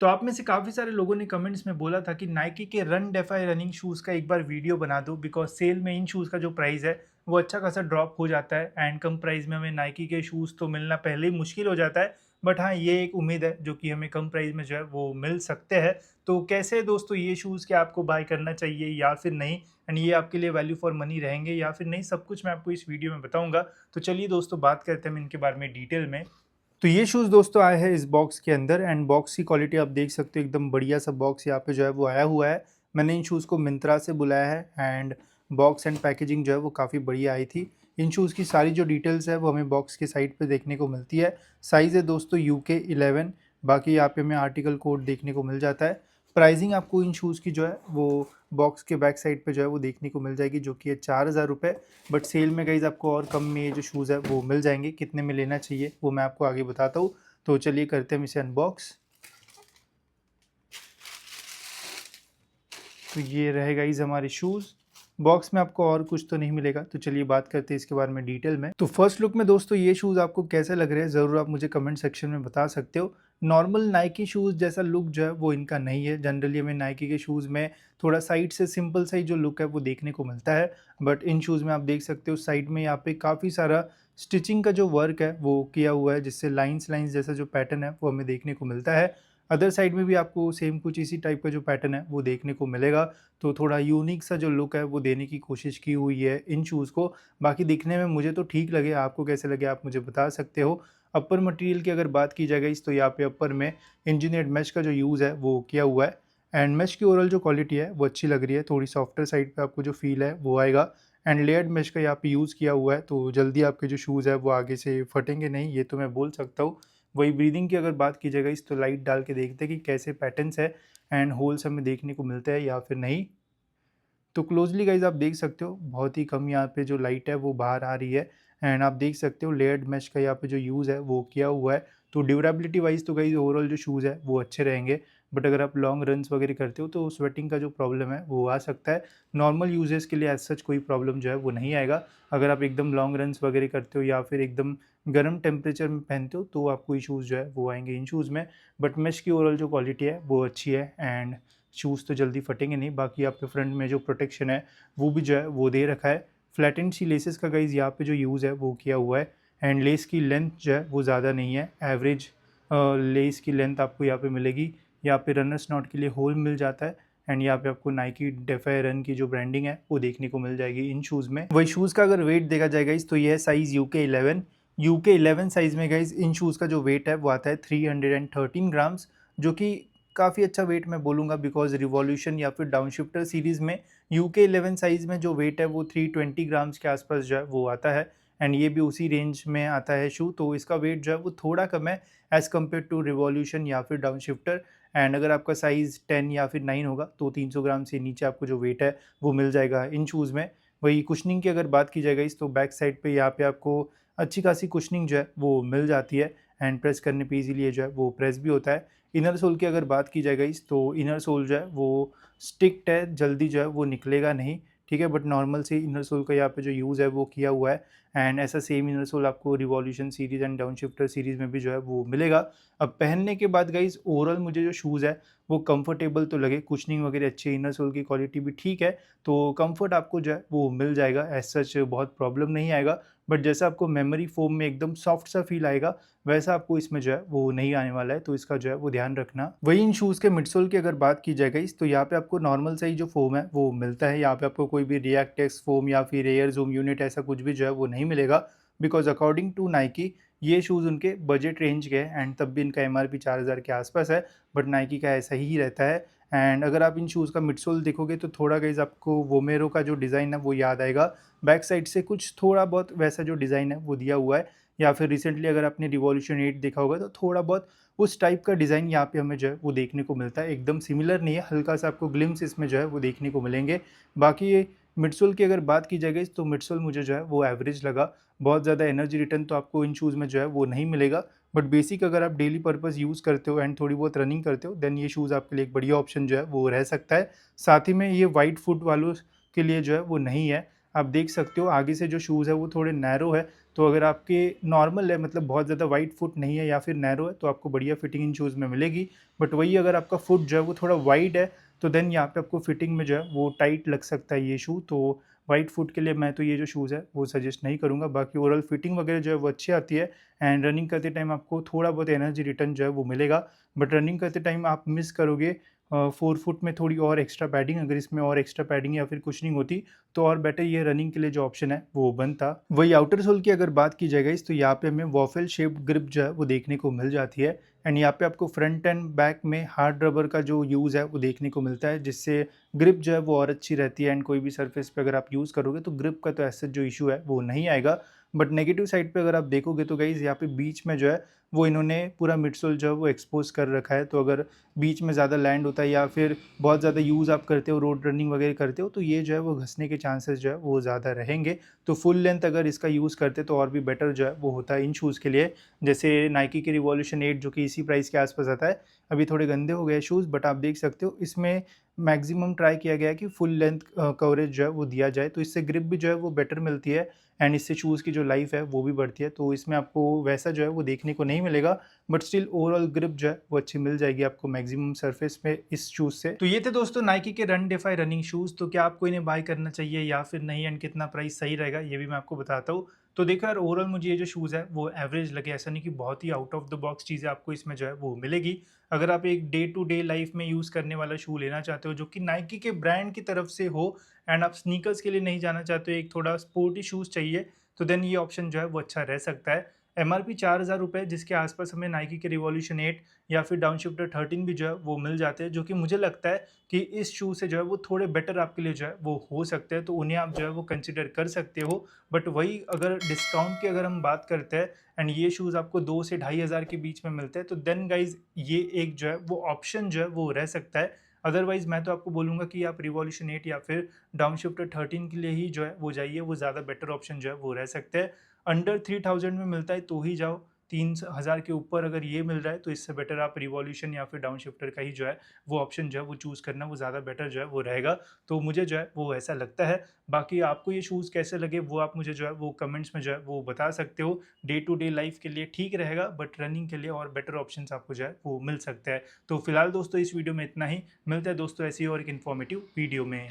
तो आप में से काफ़ी सारे लोगों ने कमेंट्स में बोला था कि नाइकी के रन डेफाई रनिंग शूज़ का एक बार वीडियो बना दो बिकॉज़ सेल में इन शूज़ का जो प्राइस है वो अच्छा खासा ड्रॉप हो जाता है एंड कम प्राइस में हमें नाइकी के शूज़ तो मिलना पहले ही मुश्किल हो जाता है। बट हाँ, ये एक उम्मीद है जो कि हमें कम प्राइस में जो है वो मिल सकते हैं। तो कैसे है दोस्तों ये शूज़, क्या आपको बाय करना चाहिए या फिर नहीं? एंड ये आपके लिए वैल्यू फॉर मनी रहेंगे या फिर नहीं, सब कुछ मैं आपको इस वीडियो में बताऊँगा। तो चलिए दोस्तों, बात करते हैं हम इनके बारे में डिटेल में। तो ये शूज़ दोस्तों आए हैं इस बॉक्स के अंदर एंड बॉक्स की क्वालिटी आप देख सकते हो, एकदम बढ़िया सा बॉक्स यहाँ पे जो है वो आया हुआ है। मैंने इन शूज़ को मिंत्रा से बुलाया है एंड बॉक्स एंड पैकेजिंग जो है वो काफ़ी बढ़िया आई थी। इन शूज़ की सारी जो डिटेल्स है वो हमें बॉक्स के साइड पे देखने को मिलती है। साइज़ है दोस्तों यूके 11। बाकी यहाँ पे हमें आर्टिकल कोड देखने को मिल जाता है। प्राइसिंग आपको इन शूज़ की जो है वो बॉक्स के बैक साइड पे जो है वो देखने को मिल जाएगी, जो कि है 4000 रुपये। बट सेल में गाइज़ आपको और कम में ये जो शूज़ है वो मिल जाएंगे। कितने में लेना चाहिए वो मैं आपको आगे बताता हूँ। तो चलिए करते हैं हम इसे अनबॉक्स। तो ये रहे गाइज़ हमारे शूज़। बॉक्स में आपको और कुछ तो नहीं मिलेगा, तो चलिए बात करते हैं इसके बारे में डिटेल में। तो फर्स्ट लुक में दोस्तों ये शूज़ आपको कैसे लग रहे हैं ज़रूर आप मुझे कमेंट सेक्शन में बता सकते हो। नॉर्मल नाइकी शूज़ जैसा लुक जो है वो इनका नहीं है। जनरली हमें नाइकी के शूज़ में थोड़ा साइड से सिंपल सा ही जो लुक है वो देखने को मिलता है। बट इन शूज़ में आप देख सकते हो साइड में यहाँ पे काफ़ी सारा स्टिचिंग का जो वर्क है वो किया हुआ है, जिससे लाइन्स लाइन्स जैसा जो पैटर्न है वो हमें देखने को मिलता है। अदर साइड में भी आपको सेम कुछ इसी टाइप का जो पैटर्न है वो देखने को मिलेगा। तो थोड़ा यूनिक सा जो लुक है वो देने की कोशिश की हुई है इन शूज़ को। बाकी दिखने में मुझे तो ठीक लगे, आपको कैसे लगे आप मुझे बता सकते हो। अपर मटेरियल की अगर बात की जाए गाइस, तो यहाँ पे अपर में इंजीनियर्ड मेश का जो यूज़ है वो किया हुआ है एंड मेश की ओवरऑल जो क्वालिटी है वो अच्छी लग रही है। थोड़ी सॉफ्टर साइड पे आपको जो फील है वो आएगा एंड लेयर्ड मेश का यहाँ पे यूज़ किया हुआ है, तो जल्दी आपके जो शूज़ है वो आगे से फटेंगे नहीं, ये तो मैं बोल सकता हूँ। वही ब्रीदिंग की अगर बात की जाए गाइस, तो लाइट डाल के देखते हैं कि कैसे पैटर्न्स है एंड होल्स हमें देखने को मिलता है या फिर नहीं। तो क्लोजली गाइज आप देख सकते हो बहुत ही कम यहाँ पे जो लाइट है वो बाहर आ रही है एंड आप देख सकते हो लेयर्ड मेश का यहाँ पे जो यूज़ है वो किया हुआ है। तो ड्यूरेबिलिटी वाइज तो गाइज ओवरऑल जो शूज़ है वो अच्छे रहेंगे। बट अगर आप लॉन्ग रन्स वगैरह करते हो तो स्वेटिंग का जो प्रॉब्लम है वो आ सकता है। नॉर्मल यूजेस के लिए एज सच कोई प्रॉब्लम जो है वो नहीं आएगा। अगर आप एकदम लॉन्ग रन्स वगैरह करते हो या फिर एकदम गर्म टेम्परेचर में पहनते हो तो आपको इशूज़ जो है वो आएंगे इन शूज़ में। बट मेश की ओवरऑल जो क्वालिटी है वो अच्छी है एंड शूज़ तो जल्दी फटेंगे नहीं। बाकी आपके फ्रंट में जो प्रोटेक्शन है वो भी जो है वो दे रखा है। फ्लैटेंड सी लेसेस का गाइज़ यहाँ पे जो यूज़ है वो किया हुआ है एंड लेस की लेंथ जो है वो ज़्यादा नहीं है। एवरेज लेस की लेंथ आपको यहाँ पे मिलेगी। यहाँ पे रनर्स नॉट के लिए होल मिल जाता है एंड यहाँ पे आपको नाइकी डेफाई रन की जो ब्रांडिंग है वो देखने को मिल जाएगी इन शूज़ में। वही शूज़ का अगर वेट देखा जाए गाइज़, तो ये है साइज़ यूके 11। यूके 11 साइज़ में गाइज़ इन शूज़ का जो वेट है वो आता है 313 ग्राम्स, जो कि काफ़ी अच्छा वेट मैं बोलूँगा बिकॉज़ रिवॉल्यूशन या फिर डाउनशिफ्टर सीरीज़ में यूके 11 साइज़ में जो वेट है वो 320 ग्राम्स के आसपास जो है वो आता है एंड ये भी उसी रेंज में आता है शू। तो इसका वेट जो है वो थोड़ा कम है एज़ कम्पेयर टू रिवॉल्यूशन या फिर डाउनशिफ्टर। एंड अगर आपका साइज़ 10 या फिर 9 होगा तो 300 ग्राम से नीचे आपको जो वेट है वो मिल जाएगा इन शूज़ में। वही कुशनिंग की अगर बात की जाएगा इस, तो बैक साइड पे यहाँ पे आपको अच्छी खासी कुशनिंग जो है वो मिल जाती है एंड प्रेस करने पे इजीली ये जो है वो प्रेस भी होता है। इनर सोल की अगर बात की जाए गाइस, तो इनर सोल जो है वो स्टिक्ड है, जल्दी जो है वो निकलेगा नहीं, ठीक है। बट नॉर्मल से इनर सोल का यहाँ पे जो यूज़ है वो किया हुआ है एंड ऐसा सेम इनर सोल आपको रिवॉल्यूशन सीरीज़ एंड डाउनशिफ्टर सीरीज़ में भी जो है वो मिलेगा। अब पहनने के बाद गाइस ओवरऑल मुझे जो शूज़ है वो कंफर्टेबल तो लगे, कुशनिंग वगैरह अच्छी है, इनर सोल की क्वालिटी भी ठीक है, तो कंफर्ट आपको जो है वो मिल जाएगा। एज सच बहुत प्रॉब्लम नहीं आएगा। बट जैसा आपको मेमोरी फोम में एकदम सॉफ्ट सा फील आएगा वैसा आपको इसमें जो है वो नहीं आने वाला है, तो इसका जो है वो ध्यान रखना। वही इन शूज़ के मिडसोल की अगर बात की जाए गाइस, तो यहाँ पे आपको नॉर्मल सा ही जो फोम है वो मिलता है। यहाँ पे आपको कोई भी रिएक्टेक्स फोम या फिर एयर ज़ूम यूनिट ऐसा कुछ भी जो है वो नहीं मिलेगा बिकॉज अकॉर्डिंग टू नाइकी ये शूज़ उनके बजट रेंज के हैं एंड तब भी इनका एमआरपी 4000 के आसपास है। बट नाइकी का ऐसा ही रहता है। एंड अगर आप इन शूज़ का मिडसोल देखोगे तो थोड़ा गाइस आपको वोमेरो का जो डिज़ाइन है वो याद आएगा। बैक साइड से कुछ थोड़ा बहुत वैसा जो डिज़ाइन है वो दिया हुआ है, या फिर रिसेंटली अगर आपने रिवॉल्यूशन 8 देखा होगा तो थोड़ा बहुत उस टाइप का डिज़ाइन यहाँ पे हमें जो है वो देखने को मिलता है। एकदम सिमिलर नहीं है, हल्का सा आपको ग्लिम्स इसमें जो है वो देखने को मिलेंगे। बाकी ये मिडसोल की अगर बात की जाए तो मिडसोल मुझे जो है वो एवरेज लगा। बहुत ज़्यादा एनर्जी रिटर्न तो आपको इन शूज़ में जो है वो नहीं मिलेगा। बट बेसिक अगर आप डेली पर्पज़ यूज़ करते हो एंड थोड़ी बहुत रनिंग करते हो देन ये शूज़ आपके लिए एक बढ़िया ऑप्शन जो है वो रह सकता है। साथ ही में ये वाइड फुट वालों के लिए जो है वो नहीं है। आप देख सकते हो आगे से जो शूज़ है वो थोड़े नैरो है, तो अगर आपके नॉर्मल है, मतलब बहुत ज़्यादा वाइड फुट नहीं है या फिर नैरो है, तो आपको बढ़िया फिटिंग इन शूज़ में मिलेगी। बट वही अगर आपका फुट जो है वो थोड़ा वाइड है, तो देन यहाँ पे आपको फिटिंग में जो है वो टाइट लग सकता है ये शू। तो वाइड फुट के लिए मैं तो ये जो शूज़ है वो सजेस्ट नहीं करूँगा। बाकी ओवरऑल फिटिंग वगैरह जो है वो अच्छी आती है एंड रनिंग करते टाइम आपको थोड़ा बहुत एनर्जी रिटर्न जो है वो मिलेगा। बट रनिंग करते टाइम आप मिस करोगे 4 फुट में थोड़ी और एक्स्ट्रा पैडिंग। अगर इसमें और एक्स्ट्रा पैडिंग या फिर कुशनिंग होती तो और बेटर ये रनिंग के लिए जो ऑप्शन है वो बनता। वही आउटर सोल की अगर बात की जाए गाइस, तो यहाँ पे हमें वॉफल शेप्ड ग्रिप जो है वो देखने को मिल जाती है एंड यहाँ पे आपको फ्रंट एंड बैक में हार्ड रबर का जो यूज़ है वो देखने को मिलता है, जिससे ग्रिप जो है वो और अच्छी रहती है एंड कोई भी सरफेस पे अगर आप यूज़ करोगे तो ग्रिप का तो ऐसा जो इशू है वो नहीं आएगा। बट नेगेटिव साइड पे अगर आप देखोगे तो गाइस यहाँ पे बीच में जो है वो इन्होंने पूरा मिडसोल जो है वो एक्सपोज कर रखा है। तो अगर बीच में ज़्यादा लैंड होता है या फिर बहुत ज़्यादा यूज़ आप करते हो, रोड रनिंग वगैरह करते हो, तो ये जो है वो घसने के चांसेस जो है वो ज़्यादा रहेंगे। तो फुल लेंथ अगर इसका यूज़ करते तो और भी बेटर जो है वो होता है इन शूज़ के लिए। जैसे नाइकी के रिवॉल्यूशन 8 जो कि इसी प्राइस के आसपास आता है, अभी थोड़े गंदे हो गए शूज़, बट आप देख सकते हो इसमें मैक्सिमम ट्राई किया गया है कि फुल लेंथ कवरेज जो है वो दिया जाए, तो इससे ग्रिप भी जो है वो बेटर मिलती है एंड इससे शूज़ की जो लाइफ है वो भी बढ़ती है। तो इसमें आपको वैसा जो है वो देखने को नहीं मिलेगा, बट स्टिल ओवरऑल ग्रिप जो है वो अच्छी मिल जाएगी आपको मैक्सिमम सरफेस पे इस शूज़ से। तो ये थे दोस्तों नाइकी के रन डिफाई रनिंग शूज़। तो क्या आपको इन्हें बाय करना चाहिए या फिर नहीं एंड कितना प्राइस सही रहेगा ये भी मैं आपको बताता हूँ। तो देखो यार, ओवरऑल मुझे ये जो शूज़ है वो एवरेज लगे, ऐसा नहीं कि बहुत ही आउट ऑफ द बॉक्स चीज़ें आपको इसमें जो है वो मिलेगी। अगर आप एक डे टू डे लाइफ में यूज़ करने वाला शू लेना चाहते हो जो कि नाइकी के ब्रांड की तरफ से हो एंड आप स्नीकर्स के लिए नहीं जाना चाहते हो, एक थोड़ा स्पोर्टी शूज़ चाहिए, तो देन ये ऑप्शन जो है वो अच्छा रह सकता है। एमआरपी 4000 रुपये, जिसके आसपास हमें नाइकी के रिवॉल्यूशन 8 या फिर डाउनशिफ्टर 13 भी जो है वो मिल जाते हैं, जो कि मुझे लगता है कि इस शू से जो है वो थोड़े बेटर आपके लिए जो है वो हो सकते हैं, तो उन्हें आप जो है वो कंसिडर कर सकते हो। बट वही अगर डिस्काउंट की अगर हम बात करते हैं एंड ये शूज़ आपको 2 से 2500 के बीच में मिलते हैं, तो देन गाइज ये एक जो है वो ऑप्शन जो है वो रह सकता है। अदरवाइज मैं तो आपको बोलूँगा कि आप रिवॉल्यूशन 8 या फिर डाउनशिफ्टर 13 के लिए ही जो है वो जाइए, वो ज़्यादा बेटर ऑप्शन जो है वो रह सकते हैं। अंडर 3000 में मिलता है तो ही जाओ, 3000 के ऊपर अगर ये मिल रहा है तो इससे बेटर आप रिवॉल्यूशन या फिर डाउनशिफ्टर का ही जो है वो ऑप्शन जो है वो चूज़ करना, वो ज़्यादा बेटर जो है वो रहेगा। तो मुझे जो है वो ऐसा लगता है। बाकी आपको ये शूज़ कैसे लगे वो आप मुझे जो है वो कमेंट्स में जो है वो बता सकते हो। डे टू डे लाइफ के लिए ठीक रहेगा, बट रनिंग के लिए और बेटर ऑप्शंस आपको जो है वो मिल सकता है। तो फिलहाल दोस्तों इस वीडियो में इतना ही। मिलता है दोस्तों ऐसी और एक इन्फॉर्मेटिव वीडियो में।